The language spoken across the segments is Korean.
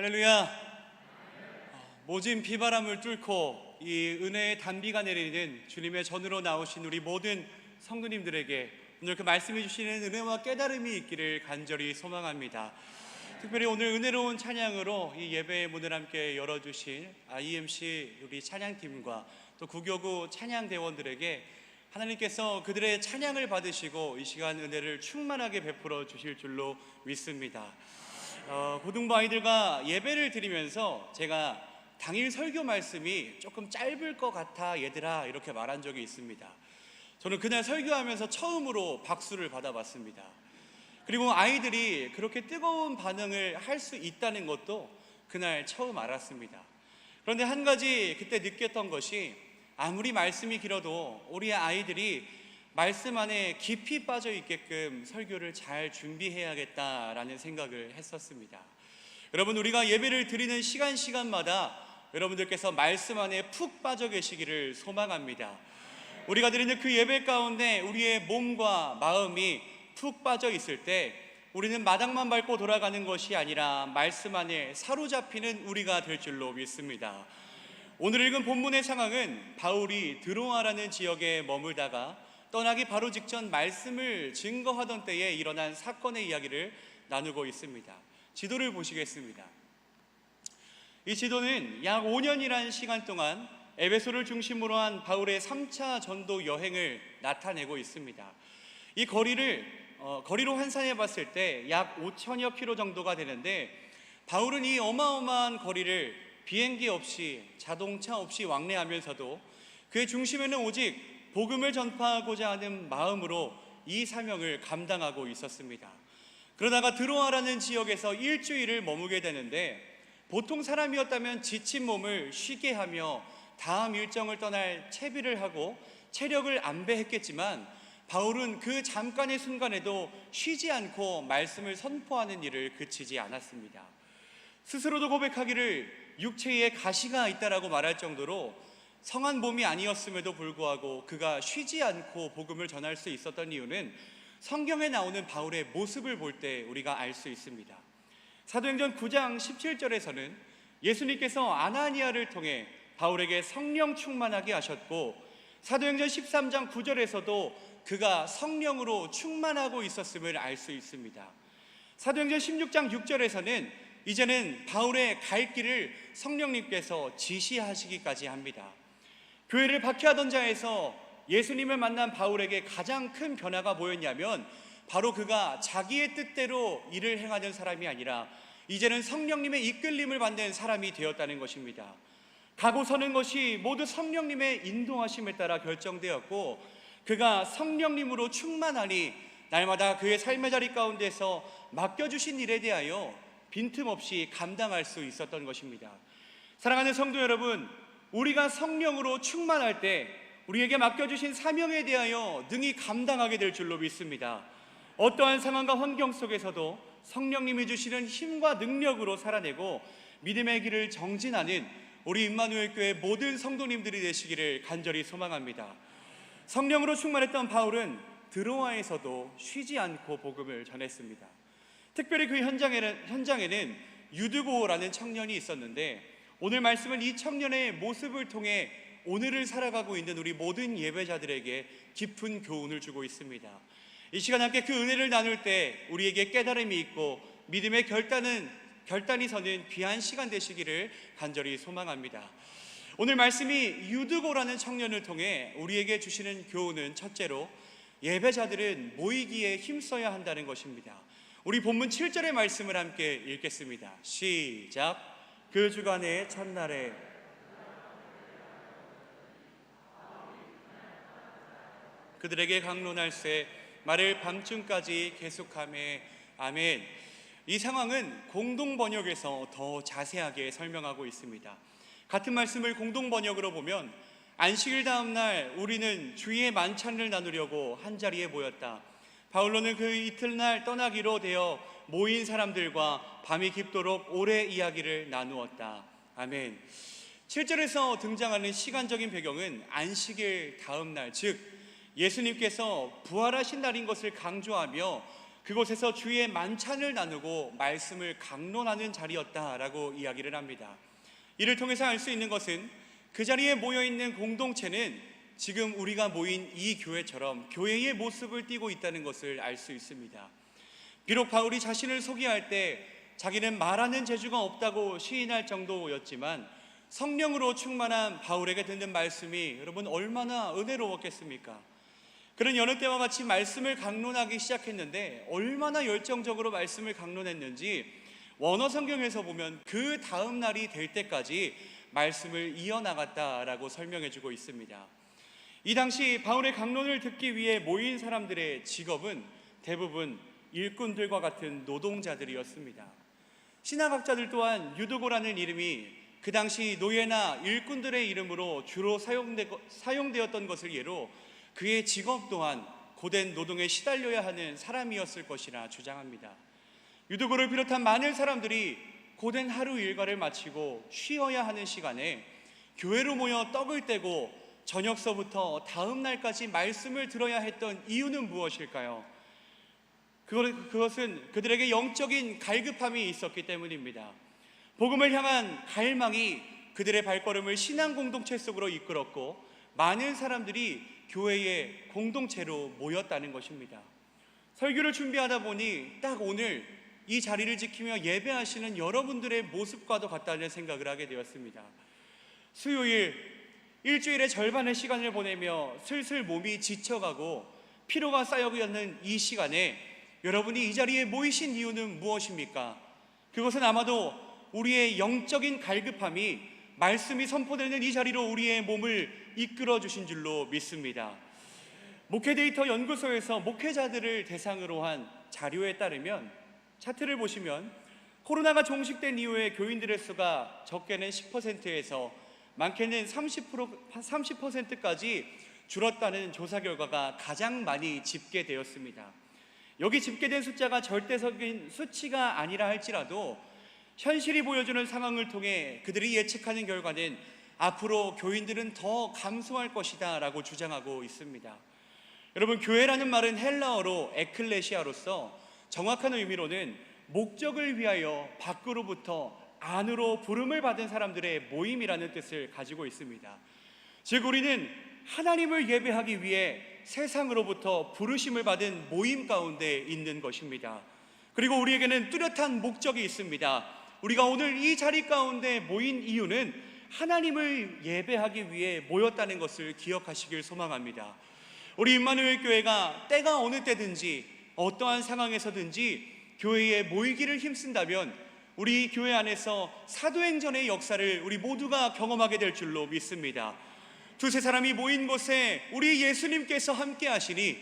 할렐루야. 모진 비바람을 뚫고 이 은혜의 단비가 내리는 주님의 전으로 나오신 우리 모든 성도님들에게 오늘 그 말씀해 주시는 은혜와 깨달음이 있기를 간절히 소망합니다. 특별히 오늘 은혜로운 찬양으로 이 예배의 문을 함께 열어주신 EMC 우리 찬양팀과 또 구교구 찬양대원들에게 하나님께서 그들의 찬양을 받으시고 이 시간 은혜를 충만하게 베풀어 주실 줄로 믿습니다. 고등부 아이들과 예배를 드리면서 제가 당일 설교 말씀이 조금 짧을 것 같아 얘들아 이렇게 말한 적이 있습니다. 저는 그날 설교하면서 처음으로 박수를 받아봤습니다. 그리고 아이들이 그렇게 뜨거운 반응을 할 수 있다는 것도 그날 처음 알았습니다. 그런데 한 가지 그때 느꼈던 것이 아무리 말씀이 길어도 우리 아이들이 말씀 안에 깊이 빠져 있게끔 설교를 잘 준비해야겠다라는 생각을 했었습니다. 여러분, 우리가 예배를 드리는 시간마다 여러분들께서 말씀 안에 푹 빠져 계시기를 소망합니다. 우리가 드리는 그 예배 가운데 우리의 몸과 마음이 푹 빠져 있을 때 우리는 마당만 밟고 돌아가는 것이 아니라 말씀 안에 사로잡히는 우리가 될 줄로 믿습니다. 오늘 읽은 본문의 상황은 바울이 드로아라는 지역에 머물다가 떠나기 바로 직전 말씀을 증거하던 때에 일어난 사건의 이야기를 나누고 있습니다. 지도를 보시겠습니다. 이 지도는 약 5년이라는 시간 동안 에베소를 중심으로 한 바울의 3차 전도 여행을 나타내고 있습니다. 이 거리로 환산해 봤을 때 약 5천여 킬로 정도가 되는데, 바울은 이 어마어마한 거리를 비행기 없이 자동차 없이 왕래하면서도 그의 중심에는 오직 복음을 전파하고자 하는 마음으로 이 사명을 감당하고 있었습니다. 그러다가 드로아라는 지역에서 일주일을 머무게 되는데, 보통 사람이었다면 지친 몸을 쉬게 하며 다음 일정을 떠날 채비를 하고 체력을 안배했겠지만, 바울은 그 잠깐의 순간에도 쉬지 않고 말씀을 선포하는 일을 그치지 않았습니다. 스스로도 고백하기를 육체에 가시가 있다라고 말할 정도로 성한 몸이 아니었음에도 불구하고 그가 쉬지 않고 복음을 전할 수 있었던 이유는 성경에 나오는 바울의 모습을 볼 때 우리가 알 수 있습니다. 사도행전 9장 17절에서는 예수님께서 아나니아를 통해 바울에게 성령 충만하게 하셨고, 사도행전 13장 9절에서도 그가 성령으로 충만하고 있었음을 알 수 있습니다. 사도행전 16장 6절에서는 이제는 바울의 갈 길을 성령님께서 지시하시기까지 합니다. 교회를 박해하던 자에서 예수님을 만난 바울에게 가장 큰 변화가 뭐였냐면, 바로 그가 자기의 뜻대로 일을 행하는 사람이 아니라 이제는 성령님의 이끌림을 받는 사람이 되었다는 것입니다. 가고 서는 것이 모두 성령님의 인도하심에 따라 결정되었고, 그가 성령님으로 충만하니 날마다 그의 삶의 자리 가운데서 맡겨주신 일에 대하여 빈틈없이 감당할 수 있었던 것입니다. 사랑하는 성도 여러분, 우리가 성령으로 충만할 때 우리에게 맡겨주신 사명에 대하여 능히 감당하게 될 줄로 믿습니다. 어떠한 상황과 환경 속에서도 성령님이 주시는 힘과 능력으로 살아내고 믿음의 길을 정진하는 우리 임마누엘 교회 모든 성도님들이 되시기를 간절히 소망합니다. 성령으로 충만했던 바울은 드로아에서도 쉬지 않고 복음을 전했습니다. 특별히 그 현장에는 유드고라는 청년이 있었는데, 오늘 말씀은 이 청년의 모습을 통해 오늘을 살아가고 있는 우리 모든 예배자들에게 깊은 교훈을 주고 있습니다. 이 시간 함께 그 은혜를 나눌 때 우리에게 깨달음이 있고 믿음의 결단이 서는 귀한 시간 되시기를 간절히 소망합니다. 오늘 말씀이 유드고라는 청년을 통해 우리에게 주시는 교훈은, 첫째로 예배자들은 모이기에 힘써야 한다는 것입니다. 우리 본문 7절의 말씀을 함께 읽겠습니다. 시작. 그 주간의 첫날에 그들에게 강론할세 말을 밤중까지 계속하매. 아멘. 이 상황은 공동번역에서 더 자세하게 설명하고 있습니다. 같은 말씀을 공동번역으로 보면, 안식일 다음 날 우리는 주의 만찬을 나누려고 한자리에 모였다. 바울로는 그 이튿날 떠나기로 되어 모인 사람들과 밤이 깊도록 오래 이야기를 나누었다. 아멘. 7절에서 등장하는 시간적인 배경은 안식일 다음 날, 즉 예수님께서 부활하신 날인 것을 강조하며 그곳에서 주의 만찬을 나누고 말씀을 강론하는 자리였다라고 이야기를 합니다. 이를 통해서 알 수 있는 것은 그 자리에 모여있는 공동체는 지금 우리가 모인 이 교회처럼 교회의 모습을 띠고 있다는 것을 알 수 있습니다. 비록 바울이 자신을 소개할 때 자기는 말하는 재주가 없다고 시인할 정도였지만 성령으로 충만한 바울에게 듣는 말씀이 여러분 얼마나 은혜로웠겠습니까? 그는 여느 때와 같이 말씀을 강론하기 시작했는데 얼마나 열정적으로 말씀을 강론했는지 원어 성경에서 보면 그 다음 날이 될 때까지 말씀을 이어나갔다라고 설명해주고 있습니다. 이 당시 바울의 강론을 듣기 위해 모인 사람들의 직업은 대부분 일꾼들과 같은 노동자들이었습니다. 신학학자들 또한 유두고라는 이름이 그 당시 노예나 일꾼들의 이름으로 주로 사용되었던 것을 예로 그의 직업 또한 고된 노동에 시달려야 하는 사람이었을 것이라 주장합니다. 유두고를 비롯한 많은 사람들이 고된 하루 일과를 마치고 쉬어야 하는 시간에 교회로 모여 떡을 떼고 저녁서부터 다음 날까지 말씀을 들어야 했던 이유는 무엇일까요? 그것은 그들에게 영적인 갈급함이 있었기 때문입니다. 복음을 향한 갈망이 그들의 발걸음을 신앙 공동체 속으로 이끌었고 많은 사람들이 교회의 공동체로 모였다는 것입니다. 설교를 준비하다 보니 딱 오늘 이 자리를 지키며 예배하시는 여러분들의 모습과도 같다는 생각을 하게 되었습니다. 수요일 일주일의 절반의 시간을 보내며 슬슬 몸이 지쳐가고 피로가 쌓여가는 이 시간에 여러분이 이 자리에 모이신 이유는 무엇입니까? 그것은 아마도 우리의 영적인 갈급함이 말씀이 선포되는 이 자리로 우리의 몸을 이끌어 주신 줄로 믿습니다. 목회데이터 연구소에서 목회자들을 대상으로 한 자료에 따르면 차트를 보시면 코로나가 종식된 이후에 교인들의 수가 적게는 10%에서 많게는 30%까지 줄었다는 조사 결과가 가장 많이 집계되었습니다. 여기 집계된 숫자가 절대적인 수치가 아니라 할지라도 현실이 보여주는 상황을 통해 그들이 예측하는 결과는 앞으로 교인들은 더 감소할 것이다 라고 주장하고 있습니다. 여러분, 교회라는 말은 헬라어로 에클레시아로서 정확한 의미로는 목적을 위하여 밖으로부터 안으로 부름을 받은 사람들의 모임이라는 뜻을 가지고 있습니다. 즉 우리는 하나님을 예배하기 위해 세상으로부터 부르심을 받은 모임 가운데 있는 것입니다. 그리고 우리에게는 뚜렷한 목적이 있습니다. 우리가 오늘 이 자리 가운데 모인 이유는 하나님을 예배하기 위해 모였다는 것을 기억하시길 소망합니다. 우리 임마누엘 교회가 때가 어느 때든지 어떠한 상황에서든지 교회에 모이기를 힘쓴다면 우리 교회 안에서 사도행전의 역사를 우리 모두가 경험하게 될 줄로 믿습니다. 두세 사람이 모인 곳에 우리 예수님께서 함께 하시니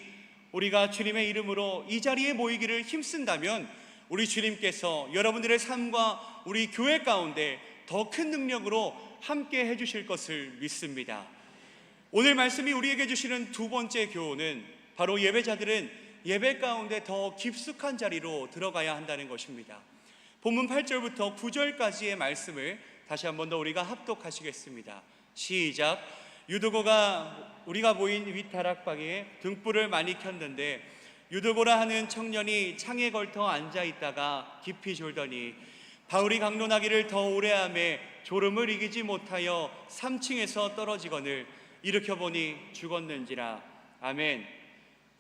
우리가 주님의 이름으로 이 자리에 모이기를 힘쓴다면 우리 주님께서 여러분들의 삶과 우리 교회 가운데 더 큰 능력으로 함께 해주실 것을 믿습니다. 오늘 말씀이 우리에게 주시는 두 번째 교훈은 바로 예배자들은 예배 가운데 더 깊숙한 자리로 들어가야 한다는 것입니다. 본문 8절부터 9절까지의 말씀을 다시 한 번 더 우리가 합독하시겠습니다. 시작. 유두고가 우리가 모인 윗다락방에 등불을 많이 켰는데 유두고라 하는 청년이 창에 걸터 앉아있다가 깊이 졸더니 바울이 강론하기를 더 오래하매 졸음을 이기지 못하여 3층에서 떨어지거늘 일으켜보니 죽었는지라. 아멘.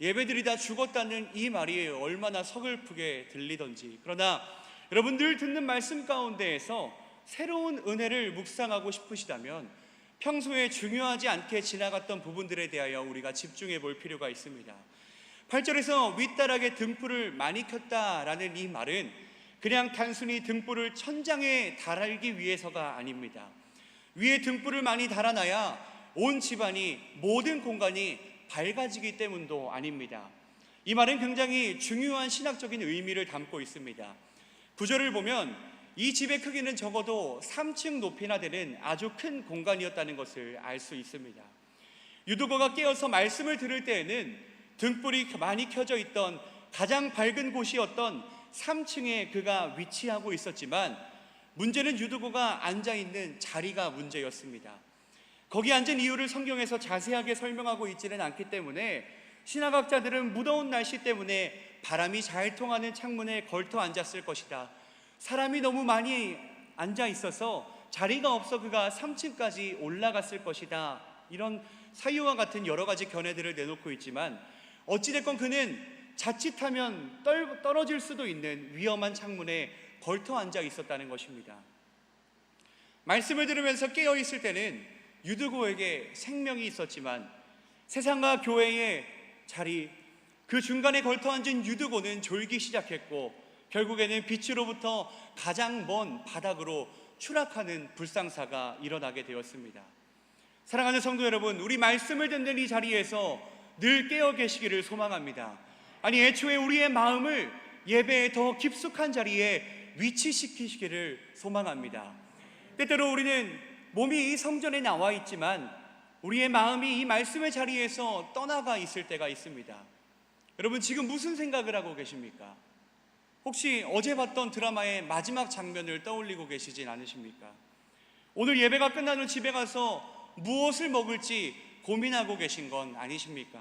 예배드리다 죽었다는 이 말이 얼마나 서글프게 들리던지. 그러나 여러분 늘 듣는 말씀 가운데에서 새로운 은혜를 묵상하고 싶으시다면 평소에 중요하지 않게 지나갔던 부분들에 대하여 우리가 집중해 볼 필요가 있습니다. 8절에서 윗다락에 등불을 많이 켰다라는 이 말은 그냥 단순히 등불을 천장에 달기 위해서가 아닙니다. 위에 등불을 많이 달아놔야 온 집안이 모든 공간이 밝아지기 때문도 아닙니다. 이 말은 굉장히 중요한 신학적인 의미를 담고 있습니다. 구절을 보면 이 집의 크기는 적어도 3층 높이나 되는 아주 큰 공간이었다는 것을 알 수 있습니다. 유두고가 깨어서 말씀을 들을 때에는 등불이 많이 켜져 있던 가장 밝은 곳이었던 3층에 그가 위치하고 있었지만 문제는 유두고가 앉아있는 자리가 문제였습니다. 거기 앉은 이유를 성경에서 자세하게 설명하고 있지는 않기 때문에 신학학자들은 무더운 날씨 때문에 바람이 잘 통하는 창문에 걸터 앉았을 것이다. 사람이 너무 많이 앉아 있어서 자리가 없어 그가 3층까지 올라갔을 것이다. 이런 사유와 같은 여러 가지 견해들을 내놓고 있지만 어찌됐건 그는 자칫하면 떨어질 수도 있는 위험한 창문에 걸터 앉아 있었다는 것입니다. 말씀을 들으면서 깨어있을 때는 유드고에게 생명이 있었지만 세상과 교회의 자리, 그 중간에 걸터 앉은 유드고는 졸기 시작했고 결국에는 빛으로부터 가장 먼 바닥으로 추락하는 불상사가 일어나게 되었습니다. 사랑하는 성도 여러분, 우리 말씀을 듣는 이 자리에서 늘 깨어 계시기를 소망합니다. 아니, 애초에 우리의 마음을 예배의 더 깊숙한 자리에 위치시키시기를 소망합니다. 때때로 우리는 몸이 이 성전에 나와 있지만 우리의 마음이 이 말씀의 자리에서 떠나가 있을 때가 있습니다. 여러분, 지금 무슨 생각을 하고 계십니까? 혹시 어제 봤던 드라마의 마지막 장면을 떠올리고 계시진 않으십니까? 오늘 예배가 끝난 후 집에 가서 무엇을 먹을지 고민하고 계신 건 아니십니까?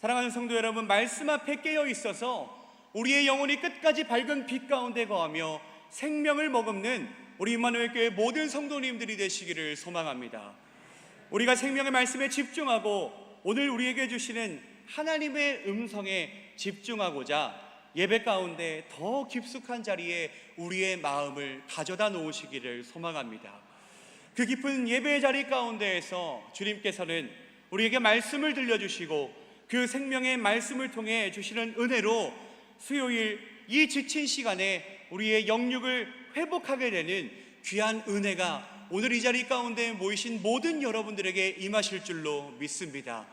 사랑하는 성도 여러분, 말씀 앞에 깨어 있어서 우리의 영혼이 끝까지 밝은 빛 가운데 거하며 생명을 머금는 우리 임마누엘 교회 모든 성도님들이 되시기를 소망합니다. 우리가 생명의 말씀에 집중하고 오늘 우리에게 주시는 하나님의 음성에 집중하고자 예배 가운데 더 깊숙한 자리에 우리의 마음을 가져다 놓으시기를 소망합니다. 그 깊은 예배의 자리 가운데에서 주님께서는 우리에게 말씀을 들려주시고 그 생명의 말씀을 통해 주시는 은혜로 수요일 이 지친 시간에 우리의 영육을 회복하게 되는 귀한 은혜가 오늘 이 자리 가운데 모이신 모든 여러분들에게 임하실 줄로 믿습니다.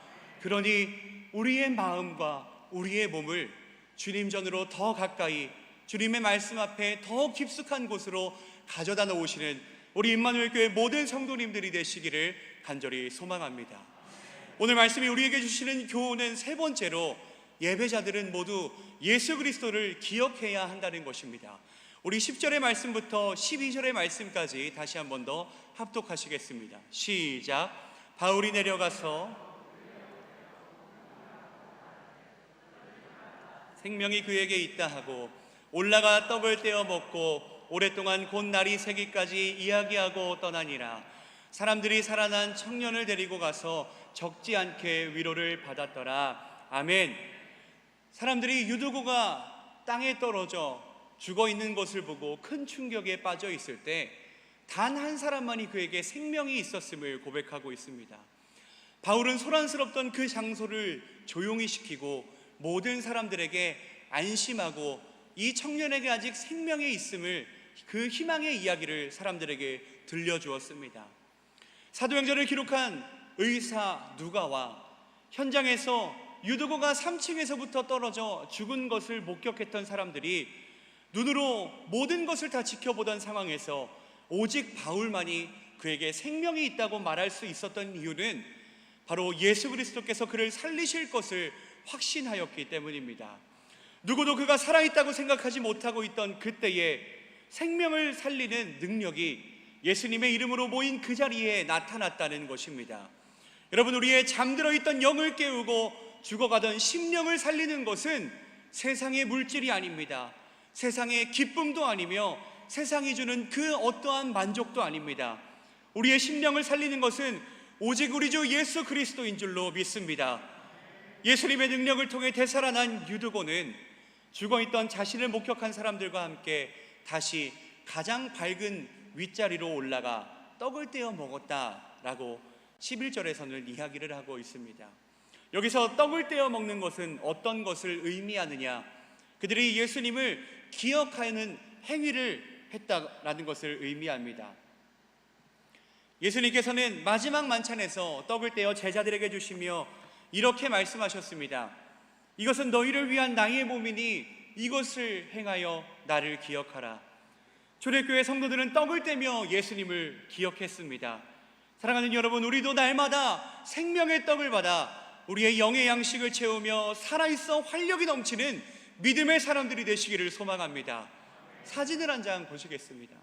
그러니 우리의 마음과 우리의 몸을 주님 전으로 더 가까이, 주님의 말씀 앞에 더 깊숙한 곳으로 가져다 놓으시는 우리 임마누엘 교회 모든 성도님들이 되시기를 간절히 소망합니다. 오늘 말씀이 우리에게 주시는 교훈은 세 번째로 예배자들은 모두 예수 그리스도를 기억해야 한다는 것입니다. 우리 10절의 말씀부터 12절의 말씀까지 다시 한 번 더 합독하시겠습니다. 시작. 바울이 내려가서 생명이 그에게 있다 하고 올라가 떡을 떼어 먹고 오랫동안 곧 날이 새기까지 이야기하고 떠나니라. 사람들이 살아난 청년을 데리고 가서 적지 않게 위로를 받았더라. 아멘. 사람들이 유두고가 땅에 떨어져 죽어 있는 것을 보고 큰 충격에 빠져 있을 때 단 한 사람만이 그에게 생명이 있었음을 고백하고 있습니다. 바울은 소란스럽던 그 장소를 조용히 시키고 모든 사람들에게 안심하고 이 청년에게 아직 생명이 있음을, 그 희망의 이야기를 사람들에게 들려주었습니다. 사도행전을 기록한 의사 누가와 현장에서 유두고가 3층에서부터 떨어져 죽은 것을 목격했던 사람들이 눈으로 모든 것을 다 지켜보던 상황에서 오직 바울만이 그에게 생명이 있다고 말할 수 있었던 이유는 바로 예수 그리스도께서 그를 살리실 것을 확신하였기 때문입니다. 누구도 그가 살아있다고 생각하지 못하고 있던 그때에 생명을 살리는 능력이 예수님의 이름으로 모인 그 자리에 나타났다는 것입니다. 여러분, 우리의 잠들어 있던 영을 깨우고 죽어가던 심령을 살리는 것은 세상의 물질이 아닙니다. 세상의 기쁨도 아니며 세상이 주는 그 어떠한 만족도 아닙니다. 우리의 심령을 살리는 것은 오직 우리 주 예수 그리스도인 줄로 믿습니다. 예수님의 능력을 통해 되살아난 유두고는 죽어있던 자신을 목격한 사람들과 함께 다시 가장 밝은 윗자리로 올라가 떡을 떼어 먹었다라고 11절에서는 이야기를 하고 있습니다. 여기서 떡을 떼어 먹는 것은 어떤 것을 의미하느냐? 그들이 예수님을 기억하는 행위를 했다라는 것을 의미합니다. 예수님께서는 마지막 만찬에서 떡을 떼어 제자들에게 주시며 이렇게 말씀하셨습니다. 이것은 너희를 위한 나의 몸이니 이것을 행하여 나를 기억하라. 초대교회 성도들은 떡을 떼며 예수님을 기억했습니다. 사랑하는 여러분, 우리도 날마다 생명의 떡을 받아 우리의 영의 양식을 채우며 살아있어 활력이 넘치는 믿음의 사람들이 되시기를 소망합니다. 사진을 한 장 보시겠습니다.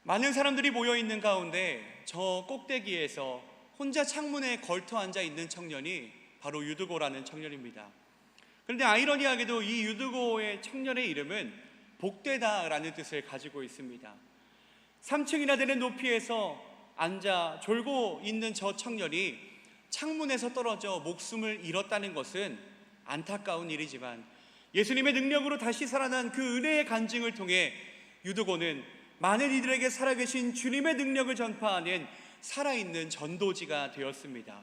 많은 사람들이 모여있는 가운데 저 꼭대기에서 혼자 창문에 걸터 앉아 있는 청년이 바로 유두고라는 청년입니다. 그런데 아이러니하게도 이 유드고의 청년의 이름은 복되다라는 뜻을 가지고 있습니다. 3층이나 되는 높이에서 앉아 졸고 있는 저 청년이 창문에서 떨어져 목숨을 잃었다는 것은 안타까운 일이지만, 예수님의 능력으로 다시 살아난 그 은혜의 간증을 통해 유드고는 많은 이들에게 살아계신 주님의 능력을 전파하는 살아있는 전도지가 되었습니다.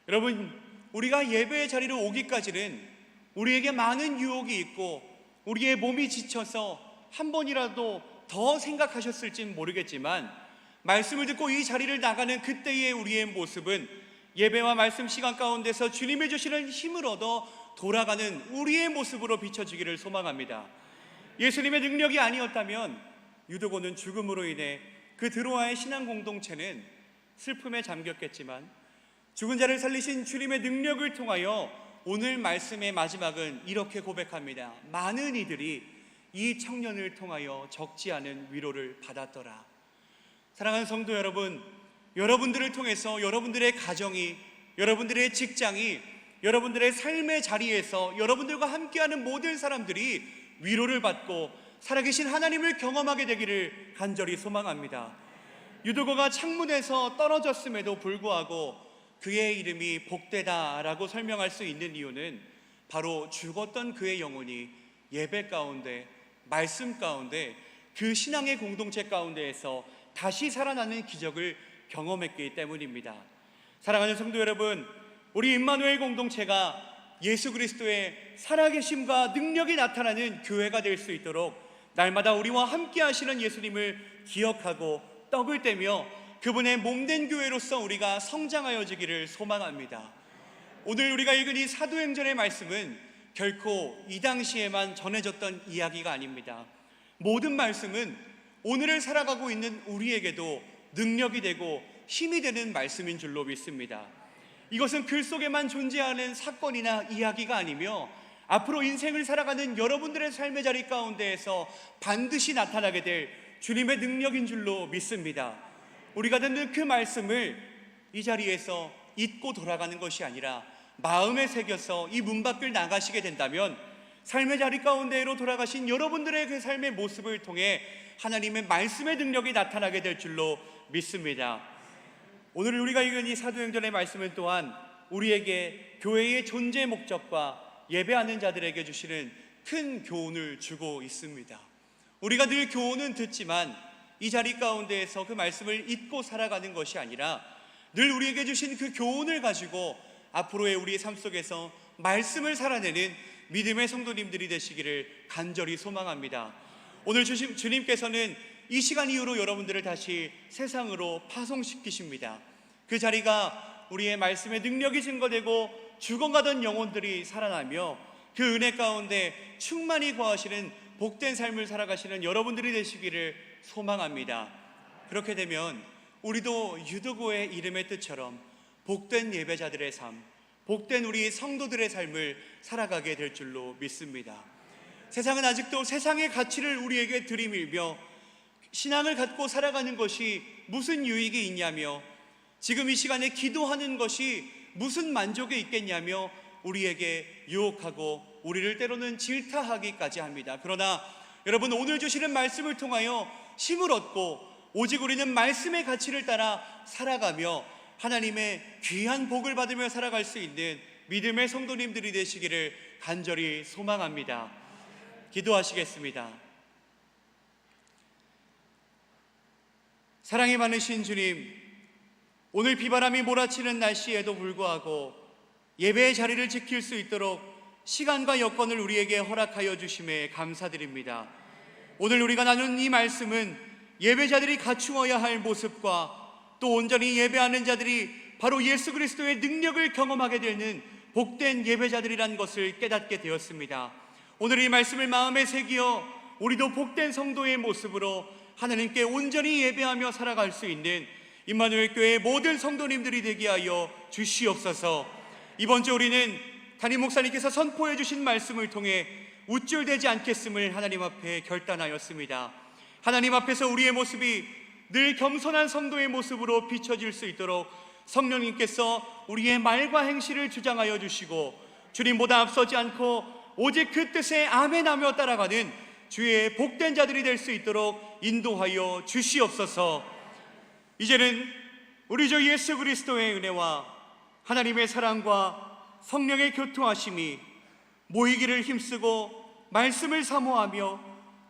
여러분, 우리가 예배의 자리로 오기까지는 우리에게 많은 유혹이 있고 우리의 몸이 지쳐서 한 번이라도 더 생각하셨을진 모르겠지만, 말씀을 듣고 이 자리를 나가는 그때의 우리의 모습은 예배와 말씀 시간 가운데서 주님이 주시는 힘을 얻어 돌아가는 우리의 모습으로 비춰지기를 소망합니다. 예수님의 능력이 아니었다면 유드고는 죽음으로 인해 그 드로아의 신앙 공동체는 슬픔에 잠겼겠지만, 죽은 자를 살리신 주님의 능력을 통하여 오늘 말씀의 마지막은 이렇게 고백합니다. 많은 이들이 이 청년을 통하여 적지 않은 위로를 받았더라. 사랑하는 성도 여러분, 여러분들을 통해서 여러분들의 가정이, 여러분들의 직장이, 여러분들의 삶의 자리에서 여러분들과 함께하는 모든 사람들이 위로를 받고 살아계신 하나님을 경험하게 되기를 간절히 소망합니다. 유드고가 창문에서 떨어졌음에도 불구하고 그의 이름이 복되다라고 설명할 수 있는 이유는 바로 죽었던 그의 영혼이 예배 가운데, 말씀 가운데, 그 신앙의 공동체 가운데에서 다시 살아나는 기적을 경험했기 때문입니다. 사랑하는 성도 여러분, 우리 임마누엘 공동체가 예수 그리스도의 살아계심과 능력이 나타나는 교회가 될 수 있도록 날마다 우리와 함께 하시는 예수님을 기억하고 떡을 떼며 그분의 몸된 교회로서 우리가 성장하여지기를 소망합니다. 오늘 우리가 읽은 이 사도행전의 말씀은 결코 이 당시에만 전해졌던 이야기가 아닙니다. 모든 말씀은 오늘을 살아가고 있는 우리에게도 능력이 되고 힘이 되는 말씀인 줄로 믿습니다. 이것은 글 속에만 존재하는 사건이나 이야기가 아니며 앞으로 인생을 살아가는 여러분들의 삶의 자리 가운데에서 반드시 나타나게 될 주님의 능력인 줄로 믿습니다. 우리가 듣는 그 말씀을 이 자리에서 잊고 돌아가는 것이 아니라 마음에 새겨서 이 문 밖을 나가시게 된다면 삶의 자리 가운데로 돌아가신 여러분들의 그 삶의 모습을 통해 하나님의 말씀의 능력이 나타나게 될 줄로 믿습니다. 오늘 우리가 읽은 이 사도행전의 말씀은 또한 우리에게 교회의 존재 목적과 예배하는 자들에게 주시는 큰 교훈을 주고 있습니다. 우리가 늘 교훈은 듣지만 이 자리 가운데에서 그 말씀을 잊고 살아가는 것이 아니라 늘 우리에게 주신 그 교훈을 가지고 앞으로의 우리의 삶 속에서 말씀을 살아내는 믿음의 성도님들이 되시기를 간절히 소망합니다. 오늘 주님께서는 이 시간 이후로 여러분들을 다시 세상으로 파송시키십니다. 그 자리가 우리의 말씀의 능력이 증거되고 죽어가던 영혼들이 살아나며 그 은혜 가운데 충만히 거하시는 복된 삶을 살아가시는 여러분들이 되시기를 소망합니다. 그렇게 되면 우리도 유드고의 이름의 뜻처럼 복된 예배자들의 삶, 복된 우리 성도들의 삶을 살아가게 될 줄로 믿습니다. 세상은 아직도 세상의 가치를 우리에게 들이밀며 신앙을 갖고 살아가는 것이 무슨 유익이 있냐며, 지금 이 시간에 기도하는 것이 무슨 만족이 있겠냐며 우리에게 유혹하고 우리를 때로는 질타하기까지 합니다. 그러나 여러분, 오늘 주시는 말씀을 통하여 힘을 얻고 오직 우리는 말씀의 가치를 따라 살아가며 하나님의 귀한 복을 받으며 살아갈 수 있는 믿음의 성도님들이 되시기를 간절히 소망합니다. 기도하시겠습니다. 사랑이 많으신 주님, 오늘 비바람이 몰아치는 날씨에도 불구하고 예배의 자리를 지킬 수 있도록 시간과 여건을 우리에게 허락하여 주심에 감사드립니다. 오늘 우리가 나눈 이 말씀은 예배자들이 갖추어야 할 모습과 또 온전히 예배하는 자들이 바로 예수 그리스도의 능력을 경험하게 되는 복된 예배자들이란 것을 깨닫게 되었습니다. 오늘 이 말씀을 마음에 새기어 우리도 복된 성도의 모습으로 하나님께 온전히 예배하며 살아갈 수 있는 임마누엘 교회의 모든 성도님들이 되게 하여 주시옵소서. 이번 주 우리는 담임 목사님께서 선포해 주신 말씀을 통해 우쭐대지 않겠음을 하나님 앞에 결단하였습니다. 하나님 앞에서 우리의 모습이 늘 겸손한 성도의 모습으로 비춰질 수 있도록 성령님께서 우리의 말과 행실을 주장하여 주시고 주님보다 앞서지 않고 오직 그 뜻에 아멘하며 따라가는 주의 복된 자들이 될 수 있도록 인도하여 주시옵소서. 이제는 우리 주 예수 그리스도의 은혜와 하나님의 사랑과 성령의 교통하심이 모이기를 힘쓰고 말씀을 사모하며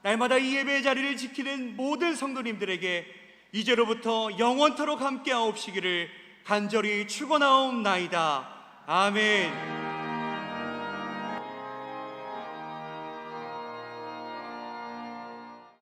날마다 이 예배의 자리를 지키는 모든 성도님들에게 이제로부터 영원토록 함께하옵시기를 간절히 축원하옵나이다. 아멘.